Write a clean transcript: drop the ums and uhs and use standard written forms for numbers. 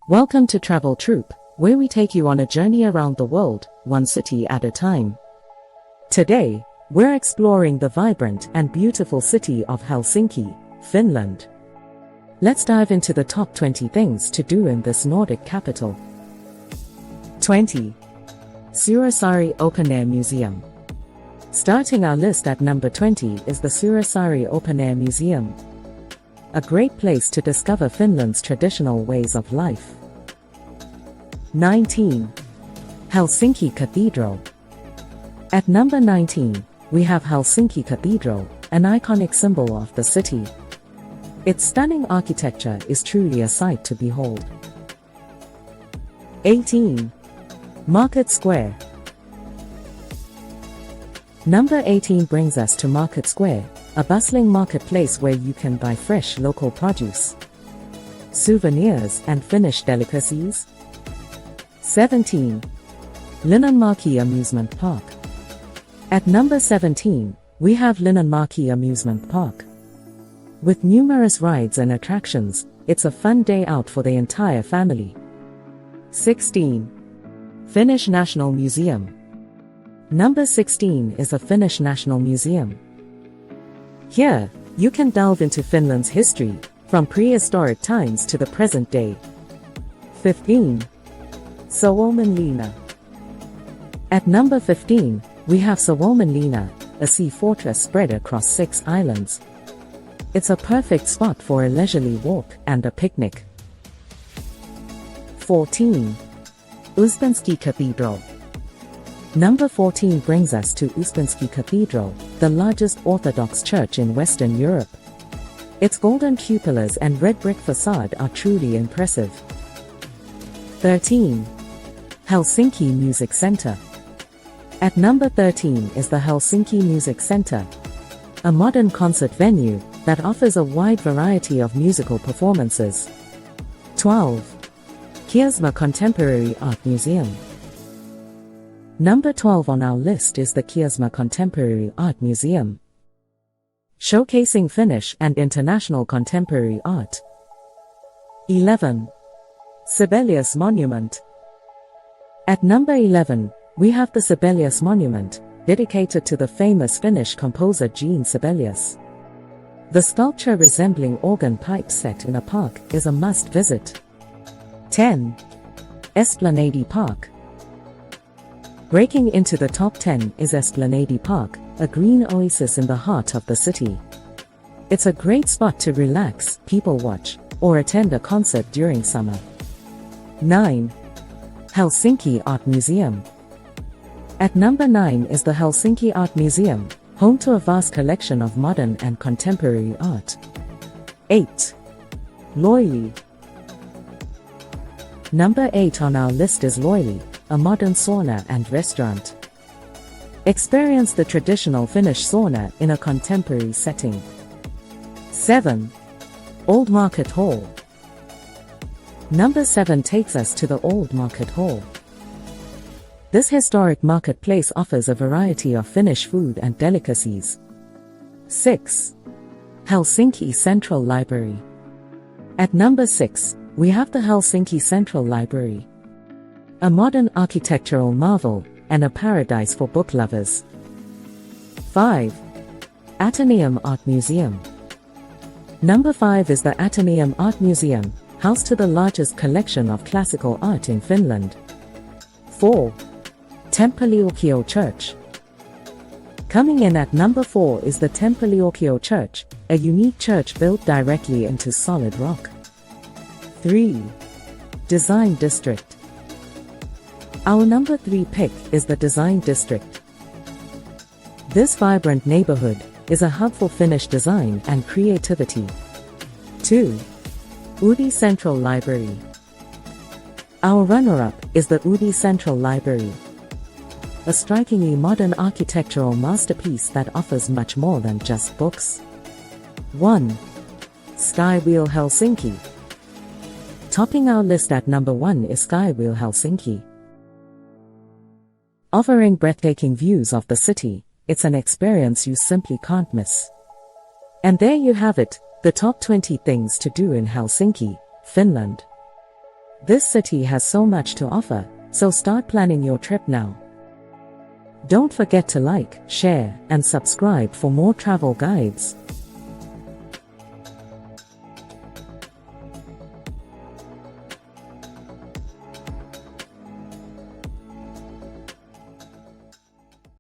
Welcome to Travel Troop, where we take you on a journey around the world, one city at a time. Today, we're exploring the vibrant and beautiful city of Helsinki, Finland. Let's dive into the top 20 things to do in this Nordic capital. 20. Suursaari Open Air Museum. Starting our list at number 20 is the Suursaari Open Air Museum. A great place to discover Finland's traditional ways of life. 19. Helsinki Cathedral. At number 19, we have Helsinki Cathedral, an iconic symbol of the city. Its stunning architecture is truly a sight to behold. 18. Market Square. Number 18 brings us to Market Square, a bustling marketplace where you can buy fresh local produce, souvenirs and Finnish delicacies. 17. Linamaki Amusement Park. At number 17, we have Linamaki Amusement Park. With numerous rides and attractions, it's a fun day out for the entire family. 16. Finnish National Museum. Number 16 is the Finnish National Museum. Here, you can delve into Finland's history, from prehistoric times to the present day. 15. Suomenlinna. At number 15, we have Suomenlinna, a sea fortress spread across 6 islands. It's a perfect spot for a leisurely walk and a picnic. 14. Uzbenski Cathedral. Number 14 brings us to Uzbenski Cathedral, the largest Orthodox church in Western Europe. Its golden cupolas and red brick facade are truly impressive. 13. Helsinki Music Center. At number 13 is the Helsinki Music Center, a modern concert venue that offers a wide variety of musical performances. 12. Kiisma Contemporary Art Museum. Number 12 on our list is the Kiisma Contemporary Art Museum, showcasing Finnish and international contemporary art. 11. Sibelius Monument. At number 11, we have the Sibelius Monument, dedicated to the famous Finnish composer Jean Sibelius. The sculpture resembling organ pipes set in a park is a must-visit. 10. Esplanade Park. Breaking into the top 10 is Esplanade Park, a green oasis in the heart of the city. It's a great spot to relax, people watch, or attend a concert during summer. 9. Helsinki Art Museum. At number 9 is the Helsinki Art Museum, home to a vast collection of modern and contemporary art. 8. Loili. Number 8 on our list is Loili, a modern sauna and restaurant. Experience the traditional Finnish sauna in a contemporary setting. 7. Old Market Hall. Number 7 takes us to the Old Market Hall. This historic marketplace offers a variety of Finnish food and delicacies. 6. Helsinki Central Library. At number 6, we have the Helsinki Central Library, a modern architectural marvel and a paradise for book lovers. 5. Atheneum Art Museum. Number 5 is the Atheneum Art Museum, house to the largest collection of classical art in Finland. 4. Tempeliukio Church. Coming in at number 4 is the Tempeliukio Church, a unique church built directly into solid rock. 3. Design District. Our number 3 pick is the Design District. This vibrant neighborhood is a hub for Finnish design and creativity. 2. Udi Central Library. Our runner-up is the Udi Central Library, a strikingly modern architectural masterpiece that offers much more than just books. 1. SkyWheel Helsinki. Topping our list at number 1 is SkyWheel Helsinki. Offering breathtaking views of the city, it's an experience you simply can't miss. And there you have it, the top 20 things to do in Helsinki, Finland. This city has so much to offer, so start planning your trip now. Don't forget to like, share, and subscribe for more travel guides.